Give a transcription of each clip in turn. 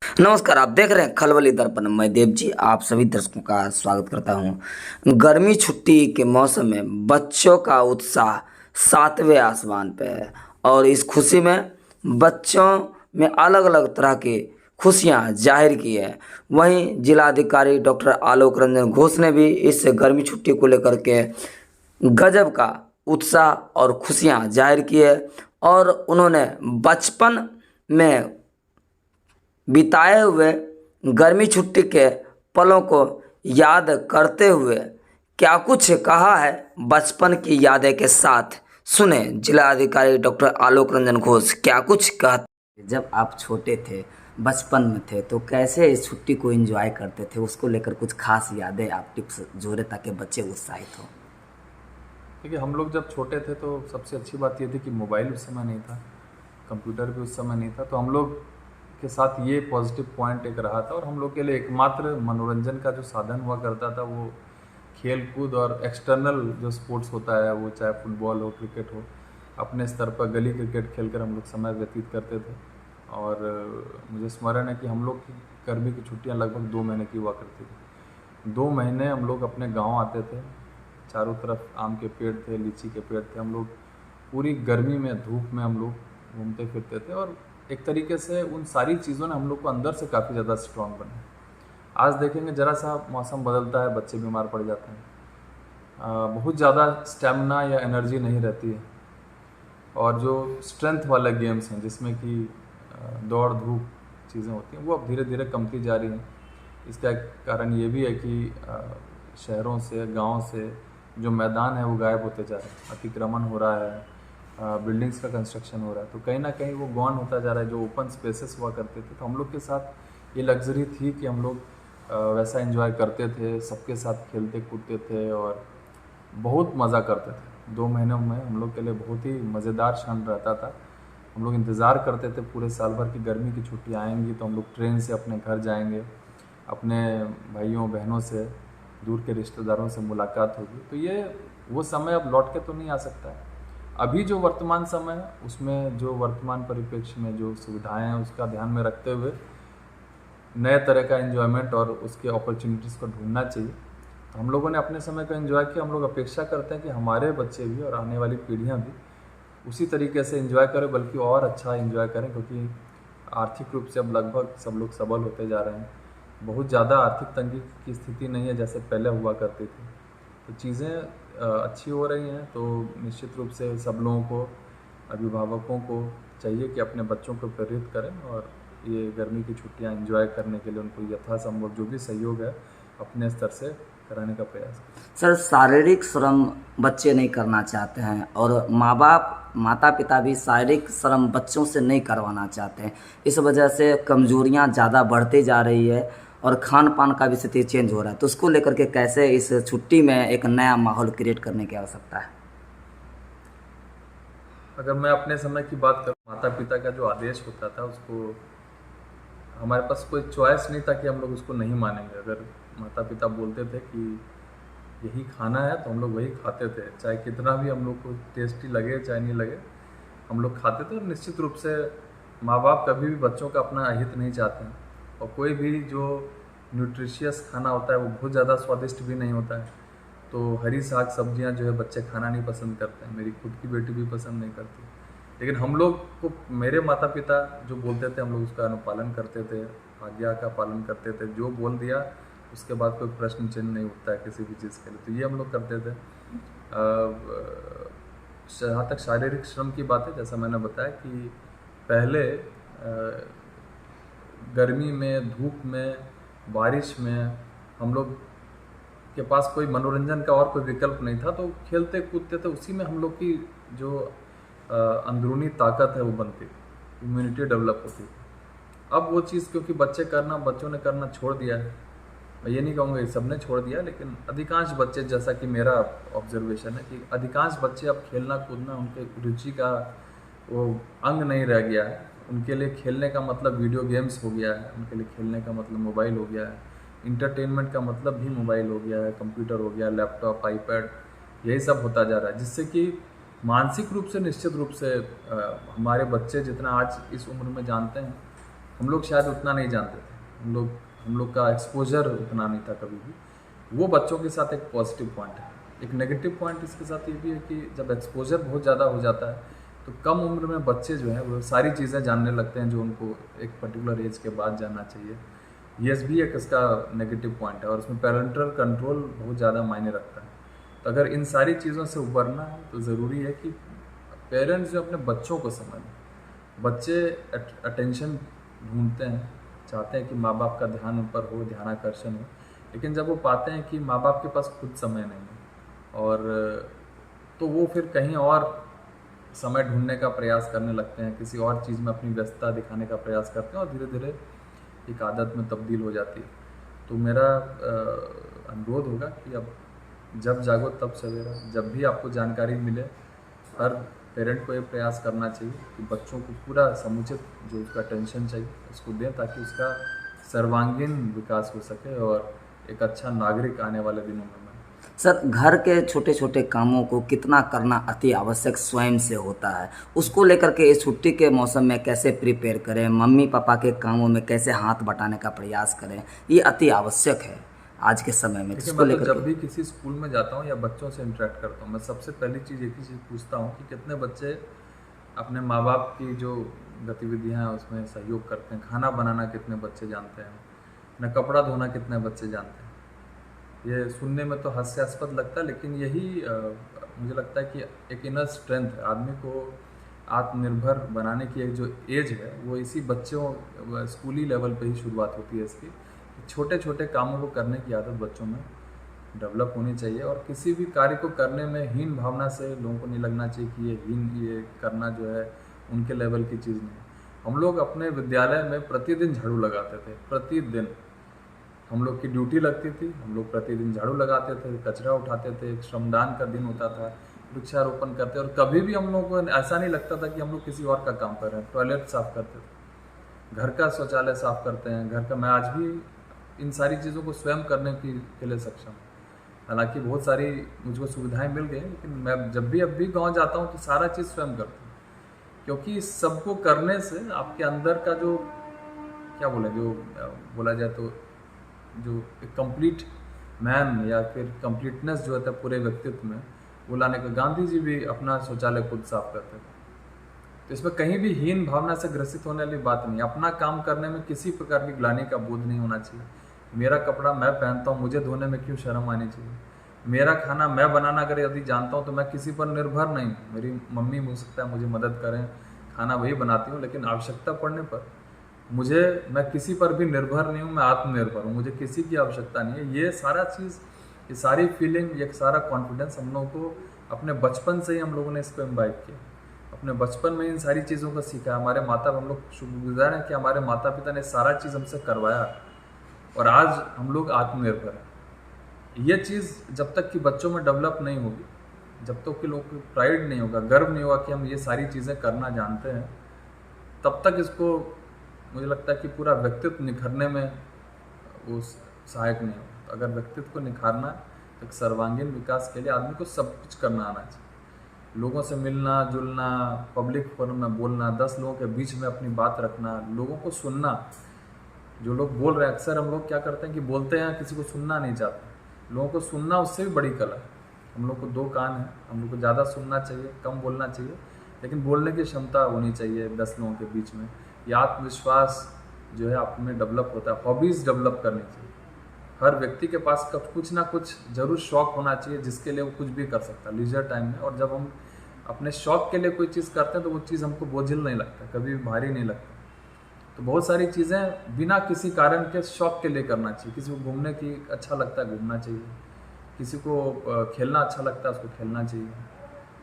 नमस्कार, आप देख रहे हैं खलबली दर्पण। मैं देव जी आप सभी दर्शकों का स्वागत करता हूं। गर्मी छुट्टी के मौसम में बच्चों का उत्साह सातवें आसमान पे है और इस खुशी में बच्चों में अलग अलग तरह की खुशियां जाहिर की है। वहीं जिलाधिकारी डॉक्टर आलोक रंजन घोष ने भी इस गर्मी छुट्टी को लेकर के गजब का उत्साह और खुशियां जाहिर की है और उन्होंने बचपन में बिताए हुए गर्मी छुट्टी के पलों को याद करते हुए क्या कुछ कहा है बचपन की यादें के साथ। सुने जिलाधिकारी डॉक्टर आलोक रंजन घोष क्या कुछ कहते। जब आप छोटे थे, बचपन में थे, तो कैसे इस छुट्टी को एंजॉय करते थे, उसको लेकर कुछ खास यादें आप टिप्स जोड़े ताकि बच्चे उत्साहित हों। देखिए, हम लोग जब छोटे थे तो सबसे अच्छी बात ये थी कि मोबाइल उस समय नहीं था, कंप्यूटर भी उस समय नहीं था, तो हम लोग के साथ ये पॉजिटिव पॉइंट एक रहा था। और हम लोग के लिए एकमात्र मनोरंजन का जो साधन हुआ करता था वो खेल कूद और एक्सटर्नल जो स्पोर्ट्स होता है, वो चाहे फुटबॉल हो, क्रिकेट हो, अपने स्तर पर गली क्रिकेट खेल कर हम लोग समय व्यतीत करते थे। और मुझे स्मरण है कि हम लोग की गर्मी की छुट्टियाँ लगभग 2 महीने की हुआ करती थी। 2 महीने हम लोग अपने गाँव आते थे, चारों तरफ आम के पेड़ थे, लीची के पेड़ थे, हम लोग पूरी गर्मी में, धूप में हम लोग घूमते फिरते थे। और एक तरीके से उन सारी चीज़ों ने हम लोग को अंदर से काफ़ी ज़्यादा स्ट्रांग बनाया। आज देखेंगे ज़रा सा मौसम बदलता है, बच्चे बीमार पड़ जाते हैं, बहुत ज़्यादा स्टेमिना या एनर्जी नहीं रहती है। और जो स्ट्रेंथ वाले गेम्स हैं जिसमें कि दौड़ धूप चीज़ें होती हैं, वो अब धीरे धीरे कमती जा रही हैं। इसका एक कारण ये भी है कि शहरों से, गाँव से जो मैदान है वो गायब होते जा रहे हैं, अतिक्रमण हो रहा है, बिल्डिंग्स का कंस्ट्रक्शन हो रहा है, तो कहीं ना कहीं वो गॉन होता जा रहा है। जो ओपन स्पेसेस हुआ करते थे, तो हम लोग के साथ ये लग्जरी थी कि हम लोग वैसा एंजॉय करते थे, सबके साथ खेलते कूदते थे और बहुत मज़ा करते थे। 2 महीनों में हम लोग के लिए बहुत ही मज़ेदार क्षण रहता था। हम लोग इंतज़ार करते थे पूरे साल भर की गर्मी की छुट्टी आएंगी तो हम लोग ट्रेन से अपने घर जाएंगे, अपने भाइयों बहनों से, दूर के रिश्तेदारों से मुलाकात होगी। तो ये वो समय अब लौट के तो नहीं आ सकता है। अभी जो वर्तमान समय है उसमें जो वर्तमान परिप्रेक्ष्य में जो सुविधाएं हैं उसका ध्यान में रखते हुए नए तरह का एंजॉयमेंट और उसके अपॉर्चुनिटीज़ को ढूंढना चाहिए। तो हम लोगों ने अपने समय को एंजॉय किया। हम लोग अपेक्षा करते हैं कि हमारे बच्चे भी और आने वाली पीढ़ियाँ भी उसी तरीके से एंजॉय करें, बल्कि और अच्छा एंजॉय करें, क्योंकि आर्थिक रूप से अब लगभग सब लोग सबल होते जा रहे हैं। बहुत ज़्यादा आर्थिक तंगी की स्थिति नहीं है जैसे पहले हुआ करती थी। तो चीज़ें अच्छी हो रही हैं। तो निश्चित रूप से सब लोगों को, अभिभावकों को चाहिए कि अपने बच्चों को प्रेरित करें और ये गर्मी की छुट्टियां एंजॉय करने के लिए उनको यथासंभव जो भी सहयोग है अपने स्तर से कराने का प्रयास करें। सर, शारीरिक श्रम बच्चे नहीं करना चाहते हैं और माता पिता भी शारीरिक श्रम बच्चों से नहीं करवाना चाहते हैं। इस वजह से कमजोरियां ज़्यादा बढ़ती जा रही है और खान पान का भी स्थिति चेंज हो रहा है। तो उसको लेकर के कैसे इस छुट्टी में एक नया माहौल क्रिएट करने की आवश्यकता है। अगर मैं अपने समय की बात करूँ, माता पिता का जो आदेश होता था उसको हमारे पास कोई चॉइस नहीं था कि हम लोग उसको नहीं मानेंगे। अगर माता पिता बोलते थे कि यही खाना है तो हम लोग वही खाते थे, चाहे कितना भी हम लोग को टेस्टी लगे चाहे नहीं लगे, हम लोग खाते थे। और निश्चित रूप से माँ बाप कभी भी बच्चों का अपना अहित नहीं चाहते हैं। और कोई भी जो न्यूट्रिशियस खाना होता है वो बहुत ज़्यादा स्वादिष्ट भी नहीं होता है। तो हरी साग सब्जियां जो है बच्चे खाना नहीं पसंद करते हैं, मेरी खुद की बेटी भी पसंद नहीं करती। लेकिन हम लोग को मेरे माता पिता जो बोलते थे हम लोग उसका अनुपालन करते थे, आज्ञा का पालन करते थे। जो बोल दिया उसके बाद कोई प्रश्न चिन्ह नहीं उठता है किसी भी चीज़ के लिए, तो ये हम लोग करते थे। जहाँ तक शारीरिक श्रम की बात है, जैसा मैंने बताया कि पहले गर्मी में, धूप में, बारिश में हम लोग के पास कोई मनोरंजन का और कोई विकल्प नहीं था, तो खेलते कूदते थे। उसी में हम लोग की जो अंदरूनी ताकत है वो बनती थी, इम्यूनिटी डेवलप होती थी। अब वो चीज़ क्योंकि बच्चों ने करना छोड़ दिया है। मैं ये नहीं कहूँगा कि सब ने छोड़ दिया, लेकिन अधिकांश बच्चे, जैसा कि मेरा ऑब्जर्वेशन है कि अधिकांश बच्चे अब खेलना कूदना उनके रुचि का वो अंग नहीं रह गया है। उनके लिए खेलने का मतलब वीडियो गेम्स हो गया है, उनके लिए खेलने का मतलब मोबाइल हो गया है, इंटरटेनमेंट का मतलब भी मोबाइल हो गया है, कंप्यूटर हो गया, लैपटॉप, आईपैड, यही सब होता जा रहा है। जिससे कि मानसिक रूप से निश्चित रूप से हमारे बच्चे जितना आज इस उम्र में जानते हैं हम लोग शायद उतना नहीं जानते थे, हम लोग का एक्सपोजर उतना नहीं था कभी भी। वो बच्चों के साथ एक पॉजिटिव पॉइंट है। एक नेगेटिव पॉइंट इसके साथ ये भी है कि जब एक्सपोजर बहुत ज़्यादा हो जाता है तो कम उम्र में बच्चे जो हैं वो सारी चीज़ें जानने लगते हैं जो उनको एक पर्टिकुलर एज के बाद जानना चाहिए। ये भी एक इसका नेगेटिव पॉइंट है, और उसमें पेरेंटल कंट्रोल बहुत ज़्यादा मायने रखता है। तो अगर इन सारी चीज़ों से उबरना है तो ज़रूरी है कि पेरेंट्स जो अपने बच्चों को समझें। बच्चे अटेंशन ढूंढते हैं, चाहते हैं कि माँ बाप का ध्यान उन पर हो, ध्यानाकर्षण हो, लेकिन जब वो पाते हैं कि माँ बाप के पास खुद समय नहीं है, और तो वो फिर कहीं और समय ढूंढने का प्रयास करने लगते हैं, किसी और चीज़ में अपनी व्यस्तता दिखाने का प्रयास करते हैं, और धीरे धीरे एक आदत में तब्दील हो जाती है। तो मेरा अनुरोध होगा कि अब जब जागो तब सवेरा, जब भी आपको जानकारी मिले, हर पेरेंट को ये प्रयास करना चाहिए कि बच्चों को पूरा समुचित जो उसका अटेंशन चाहिए उसको दें, ताकि उसका सर्वांगीण विकास हो सके और एक अच्छा नागरिक आने वाले दिनों में बने। सर, घर के छोटे छोटे कामों को कितना करना अति आवश्यक स्वयं से होता है, उसको लेकर के इस छुट्टी के मौसम में कैसे प्रिपेयर करें, मम्मी पापा के कामों में कैसे हाथ बटाने का प्रयास करें, ये अति आवश्यक है आज के समय में। देखिए, इसको मैं तो लेकर जब के भी किसी स्कूल में जाता हूँ या बच्चों से इंटरेक्ट करता हूँ, मैं सबसे पहली चीज़ एक ही चीज़ पूछता हूँ कि कितने बच्चे अपने माँ बाप की जो गतिविधियाँ हैं उसमें सहयोग करते हैं। खाना बनाना कितने बच्चे जानते हैं, न कपड़ा धोना कितने बच्चे जानते हैं। ये सुनने में तो हास्यास्पद लगता है, लेकिन यही मुझे लगता है कि एक इनर स्ट्रेंथ है। आदमी को आत्मनिर्भर बनाने की एक जो एज है वो इसी बच्चों स्कूली लेवल पे ही शुरुआत होती है इसकी। छोटे छोटे कामों को करने की आदत बच्चों में डेवलप होनी चाहिए, और किसी भी कार्य को करने में हीन भावना से लोगों को नहीं लगना चाहिए कि ये करना जो है उनके लेवल की चीज़ नहीं। हम लोग अपने विद्यालय में प्रतिदिन झाड़ू लगाते थे, प्रतिदिन हम लोग की ड्यूटी लगती थी, हम लोग प्रतिदिन झाड़ू लगाते थे, कचरा उठाते थे, एक श्रमदान का दिन होता था, वृक्षारोपण करते, और कभी भी हम लोग को ऐसा नहीं लगता था कि हम लोग किसी और का काम कर रहे हैं। टॉयलेट साफ करते थे, घर का शौचालय साफ करते हैं, घर का। मैं आज भी इन सारी चीज़ों को स्वयं करने के लिए सक्षम हूँ। हालांकि बहुत सारी मुझको सुविधाएं मिल गई, लेकिन मैं जब भी अब भी गाँव जाता हूँ तो सारा चीज़ स्वयं करता हूँ, क्योंकि सबको करने से आपके अंदर का जो क्या बोले, जो बोला जाए तो जो एक कंप्लीट मैन या फिर कंप्लीटनेस जो होता है पूरे व्यक्तित्व में, वो लाने का। गांधी जी भी अपना शौचालय खुद साफ करते थे। तो इसमें कहीं भी हीन भावना से ग्रसित होने वाली बात नहीं। अपना काम करने में किसी प्रकार की ग्लानि का बोध नहीं होना चाहिए। मेरा कपड़ा मैं पहनता हूँ, मुझे धोने में क्यों शर्म आनी चाहिए। मेरा खाना मैं बनाना अगर यदि जानता हूँ तो मैं किसी पर निर्भर नहीं हूँ। मेरी मम्मी हो सकता है मुझे मदद करें, खाना वही बनाती हूँ, लेकिन आवश्यकता पड़ने पर मैं किसी पर भी निर्भर नहीं हूँ, मैं आत्मनिर्भर हूँ, मुझे किसी की आवश्यकता नहीं है। ये सारा चीज़, ये सारी फीलिंग, ये सारा कॉन्फिडेंस हम लोगों को अपने बचपन से ही हम लोगों ने इसको इम्बाइब किया। अपने बचपन में इन सारी चीज़ों को सीखा। हमारे माता, हम लोग शुक्रगुजार हैं कि हमारे माता पिता ने सारा चीज़ हमसे करवाया, और आज हम लोग आत्मनिर्भर हैं। ये चीज़ जब तक कि बच्चों में डेवलप नहीं होगी, जब तक कि लोगों को प्राइड नहीं होगा, गर्व नहीं होगा कि हम ये सारी चीज़ें करना जानते हैं, तब तक इसको मुझे लगता है कि पूरा व्यक्तित्व निखरने में वो सहायक नहीं हो। अगर व्यक्तित्व को निखारना है तो एक सर्वांगीण विकास के लिए आदमी को सब कुछ करना आना चाहिए। लोगों से मिलना जुलना, पब्लिक फोरम में बोलना, 10 लोगों के बीच में अपनी बात रखना, लोगों को सुनना। जो लोग बोल रहे हैं, अक्सर हम लोग क्या करते हैं कि बोलते हैं, किसी को सुनना नहीं चाहते। लोगों को सुनना उससे भी बड़ी कला है। हम लोग को 2 कान हैं, हम लोग को ज़्यादा सुनना चाहिए, कम बोलना चाहिए, लेकिन बोलने की क्षमता होनी चाहिए 10 लोगों के बीच में। ये आत्मविश्वास जो है आप में डेवलप होता है। हॉबीज़ डेवलप करनी चाहिए। हर व्यक्ति के पास कुछ ना कुछ जरूर शौक होना चाहिए जिसके लिए वो कुछ भी कर सकता है लीजर टाइम में। और जब हम अपने शौक के लिए कोई चीज़ करते हैं तो वो चीज़ हमको बोझिल नहीं लगता, कभी भी भारी नहीं लगता। तो बहुत सारी चीज़ें बिना किसी कारण के शौक के लिए करना चाहिए। किसी को घूमने की अच्छा लगता है, घूमना चाहिए। किसी को खेलना अच्छा लगता है, उसको खेलना चाहिए।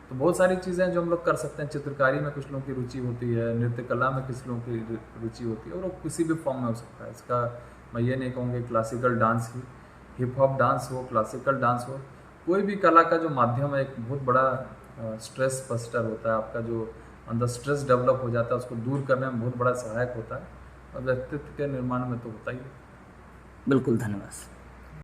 तो बहुत सारी चीज़ें जो हम लोग कर सकते हैं। चित्रकारी में कुछ लोगों की रुचि होती है, नृत्य कला में कुछ लोगों की रुचि होती है, और वो किसी भी फॉर्म में हो सकता है। इसका मैं ये नहीं कहूँगी क्लासिकल डांस ही, हिप हॉप डांस हो, क्लासिकल डांस हो, कोई भी कला का जो माध्यम है एक बहुत बड़ा स्ट्रेस बस्टर होता है। आपका जो अंदर स्ट्रेस डेवलप हो जाता है उसको दूर करने में बहुत बड़ा सहायक होता है, और व्यक्तित्व के निर्माण में तो होता ही है। बिल्कुल, धन्यवाद।